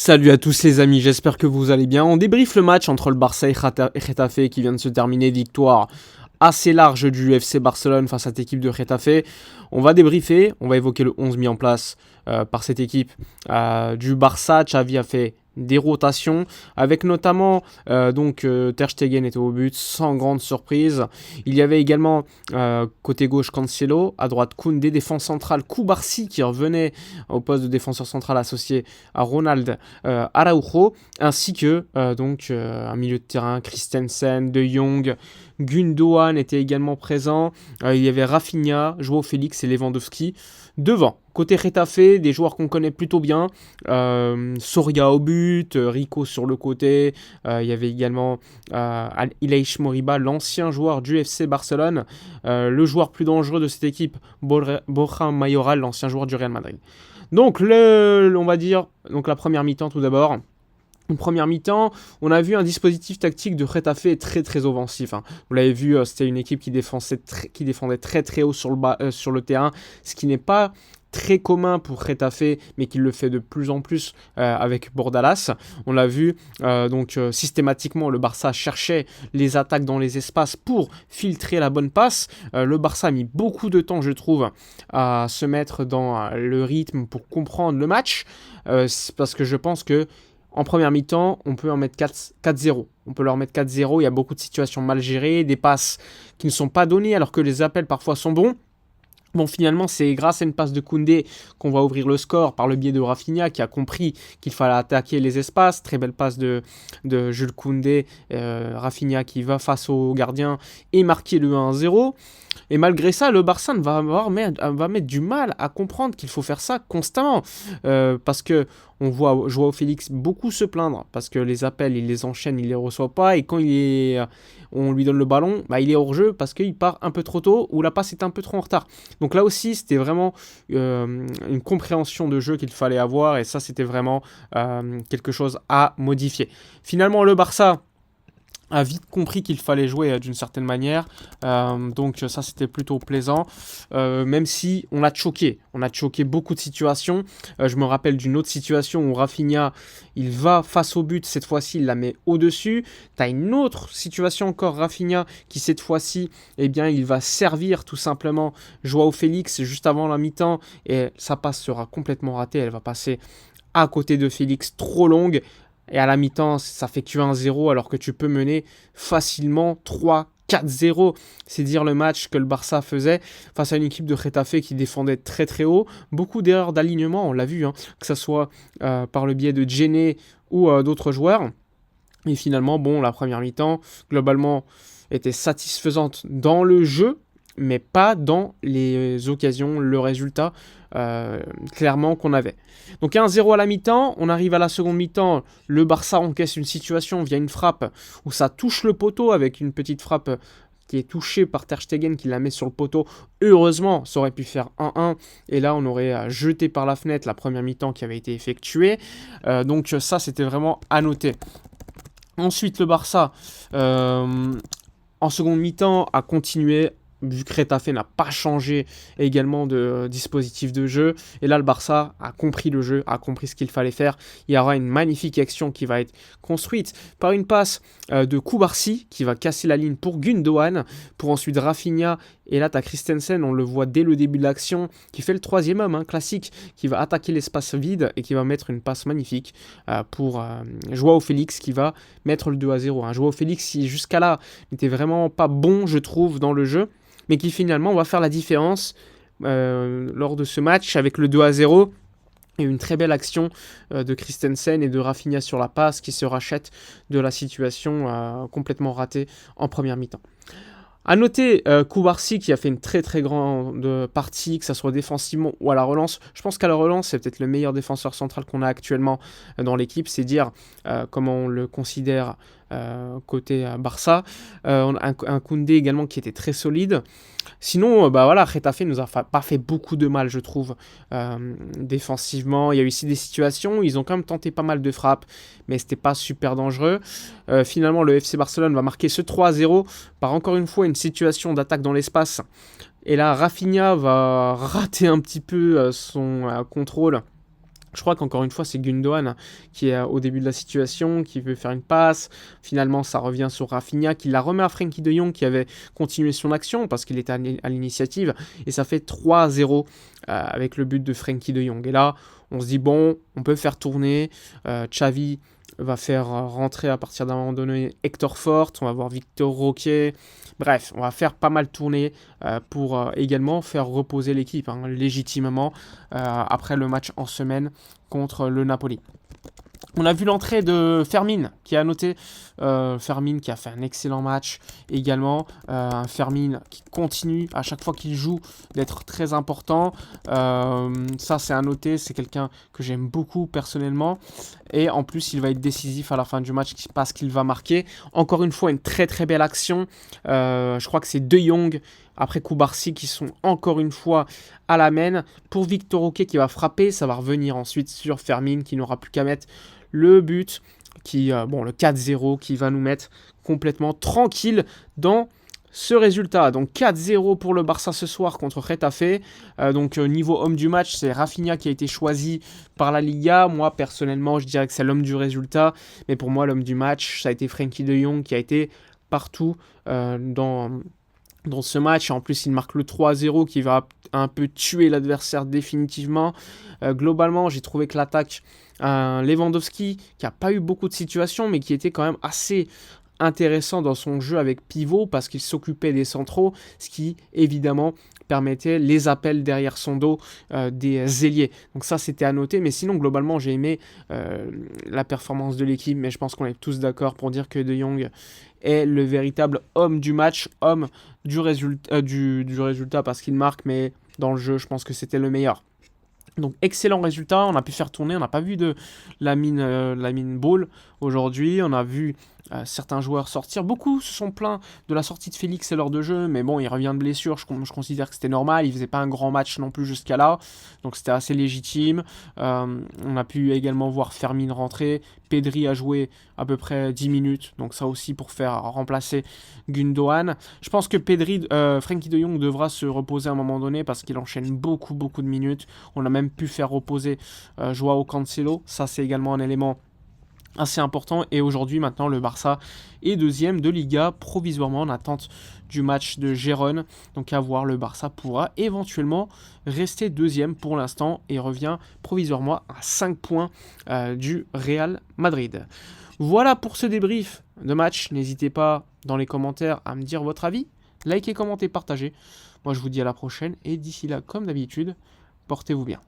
Salut à tous les amis, j'espère que vous allez bien. On débriefe le match entre le Barça et Getafe qui vient de se terminer, victoire assez large du FC Barcelone face à cette équipe de Getafe. On va débriefer, on va évoquer le 11 mis en place par cette équipe du Barça. Xavi a fait des rotations avec notamment Ter Stegen était au but sans grande surprise. Il y avait également côté gauche Cancelo, à droite Koundé, défense centrale Koubarsi qui revenait au poste de défenseur central associé à Ronald Araujo, ainsi que un milieu de terrain Christensen, De Jong, Gundogan était également présent. Il y avait Rafinha, Joao Félix et Lewandowski devant. Côté Getafe, des joueurs qu'on connaît plutôt bien. Soria au but, Rico sur le côté. Il y avait également Ilaish Moriba, l'ancien joueur du FC Barcelone. Le joueur plus dangereux de cette équipe, Borja Mayoral, l'ancien joueur du Real Madrid. Donc, on va dire la première mi-temps tout d'abord. Une première mi-temps, on a vu un dispositif tactique de Getafe très très offensif. Vous l'avez vu, c'était une équipe qui défendait très très haut sur le terrain, ce qui n'est pas très commun pour Getafe, mais qui le fait de plus en plus avec Bordalas. On l'a vu, systématiquement, le Barça cherchait les attaques dans les espaces pour filtrer la bonne passe. Le Barça a mis beaucoup de temps, je trouve, à se mettre dans le rythme pour comprendre le match, parce que je pense que en première mi-temps, on peut en mettre 4-0. On peut leur mettre 4-0. Il y a beaucoup de situations mal gérées, des passes qui ne sont pas données alors que les appels parfois sont bons. Bon, finalement, c'est grâce à une passe de Koundé qu'on va ouvrir le score par le biais de Rafinha qui a compris qu'il fallait attaquer les espaces. Très belle passe de Jules Koundé, Rafinha qui va face au gardien et marquer le 1-0. Et malgré ça, le Barça va mettre du mal à comprendre qu'il faut faire ça constamment. Parce que on voit Joao Félix beaucoup se plaindre parce que les appels, il les enchaîne, il les reçoit pas. Et quand on lui donne le ballon, il est hors jeu parce qu'il part un peu trop tôt ou la passe est un peu trop en retard. Donc là aussi, c'était vraiment une compréhension de jeu qu'il fallait avoir. Et ça, c'était vraiment quelque chose à modifier. Finalement, le Barça a vite compris qu'il fallait jouer d'une certaine manière, donc ça c'était plutôt plaisant, même si on a choqué beaucoup de situations. Je me rappelle d'une autre situation où Rafinha il va face au but, cette fois-ci il la met au-dessus. T'as une autre situation encore, Rafinha qui cette fois-ci il va servir tout simplement Joao Félix juste avant la mi-temps et sa passe sera complètement ratée, elle va passer à côté de Félix, trop longue. Et à la mi-temps, ça fait que 1-0 alors que tu peux mener facilement 3-4-0. C'est dire le match que le Barça faisait face à une équipe de Getafe qui défendait très très haut. Beaucoup d'erreurs d'alignement, on l'a vu, que ce soit par le biais de Djene ou d'autres joueurs. Et finalement, la première mi-temps, globalement, était satisfaisante dans le jeu, mais pas dans les occasions, le résultat clairement qu'on avait. Donc 1-0 à la mi-temps, on arrive à la seconde mi-temps, le Barça encaisse une situation via une frappe où ça touche le poteau avec une petite frappe qui est touchée par Ter Stegen qui la met sur le poteau. Heureusement, ça aurait pu faire 1-1 et là on aurait jeté par la fenêtre la première mi-temps qui avait été effectuée. Donc ça c'était vraiment à noter. Ensuite le Barça en seconde mi-temps a continué vu que Getafe n'a pas changé également de dispositif de jeu. Et là, le Barça a compris le jeu, a compris ce qu'il fallait faire. Il y aura une magnifique action qui va être construite par une passe de Koubarsi qui va casser la ligne pour Gundogan, pour ensuite Rafinha. Et là, tu as Christensen, on le voit dès le début de l'action, qui fait le troisième homme, classique, qui va attaquer l'espace vide et qui va mettre une passe magnifique pour Joao Félix qui va mettre le 2-0. Joao Félix, qui jusqu'à là n'était vraiment pas bon, je trouve, dans le jeu, mais qui finalement va faire la différence lors de ce match avec le 2-0 et une très belle action de Christensen et de Rafinha sur la passe qui se rachète de la situation complètement ratée en première mi-temps. A noter Koubarsi qui a fait une très très grande partie, que ce soit défensivement ou à la relance. Je pense qu'à la relance, c'est peut-être le meilleur défenseur central qu'on a actuellement dans l'équipe. C'est dire comment on le considère côté Barça. On a un Koundé également qui était très solide. Sinon, Getafe nous a pas fait beaucoup de mal, je trouve, défensivement. Il y a eu ici des situations où ils ont quand même tenté pas mal de frappes, mais c'était pas super dangereux. Finalement, le FC Barcelone va marquer ce 3-0 par encore une fois une situation d'attaque dans l'espace. Et là, Rafinha va rater un petit peu son contrôle Je crois qu'encore une fois, c'est Gundogan qui est au début de la situation, qui veut faire une passe. Finalement, ça revient sur Rafinha, qui la remet à Frenkie de Jong, qui avait continué son action parce qu'il était à l'initiative. Et ça fait 3-0 avec le but de Frenkie de Jong. Et là, on se dit, bon, on peut faire tourner. Xavi va faire rentrer à partir d'un moment donné Hector Fort. On va voir Victor Roque. Bref, on va faire pas mal tourner pour également faire reposer l'équipe légitimement après le match en semaine contre le Napoli. On a vu l'entrée de Fermin qui a noté. Fermin qui a fait un excellent match également. Un Fermin qui continue à chaque fois qu'il joue d'être très important. Ça c'est à noter. C'est quelqu'un que j'aime beaucoup personnellement. Et en plus il va être décisif à la fin du match parce qu'il va marquer. Encore une fois une très très belle action. Je crois que c'est De Jong après Koubarsi qui sont encore une fois à la main. Pour Victor Roque qui va frapper. Ça va revenir ensuite sur Fermin qui n'aura plus qu'à mettre le but, le 4-0 qui va nous mettre complètement tranquille dans ce résultat. Donc 4-0 pour le Barça ce soir contre Getafe. Niveau homme du match, c'est Rafinha qui a été choisi par la Liga. Moi personnellement, je dirais que c'est l'homme du résultat. Mais pour moi, l'homme du match, ça a été Frenkie de Jong qui a été partout dans ce match. En plus, il marque le 3-0 qui va un peu tuer l'adversaire définitivement. Globalement, j'ai trouvé que l'attaque, Lewandowski, qui n'a pas eu beaucoup de situations, mais qui était quand même assez intéressant dans son jeu avec pivot, parce qu'il s'occupait des centraux, ce qui, évidemment, permettait les appels derrière son dos des ailiers. Donc ça, c'était à noter. Mais sinon, globalement, j'ai aimé la performance de l'équipe, mais je pense qu'on est tous d'accord pour dire que De Jong est le véritable homme du match, homme du résultat parce qu'il marque, mais dans le jeu, je pense que c'était le meilleur. Donc excellent résultat, on a pu faire tourner, on n'a pas vu de Lamine Ball aujourd'hui, on a vu certains joueurs sortir. Beaucoup se sont plaints de la sortie de Félix et l'heure de jeu, mais bon, il revient de blessure, je considère que c'était normal, il faisait pas un grand match non plus jusqu'à là, donc c'était assez légitime. On a pu également voir Fermin rentrer, Pedri a joué à peu près 10 minutes, donc ça aussi pour faire remplacer Gundogan. Je pense que Frenkie de Jong devra se reposer à un moment donné parce qu'il enchaîne beaucoup de minutes. On a même pu faire reposer Joao Cancelo, ça c'est également un élément assez important. Et aujourd'hui, maintenant, le Barça est deuxième de Liga, provisoirement en attente du match de Gérone. Donc à voir, le Barça pourra éventuellement rester deuxième pour l'instant et revient provisoirement à 5 points du Real Madrid. Voilà pour ce débrief de match. N'hésitez pas dans les commentaires à me dire votre avis. Likez, commentez, partagez. Moi, je vous dis à la prochaine. Et d'ici là, comme d'habitude, portez-vous bien.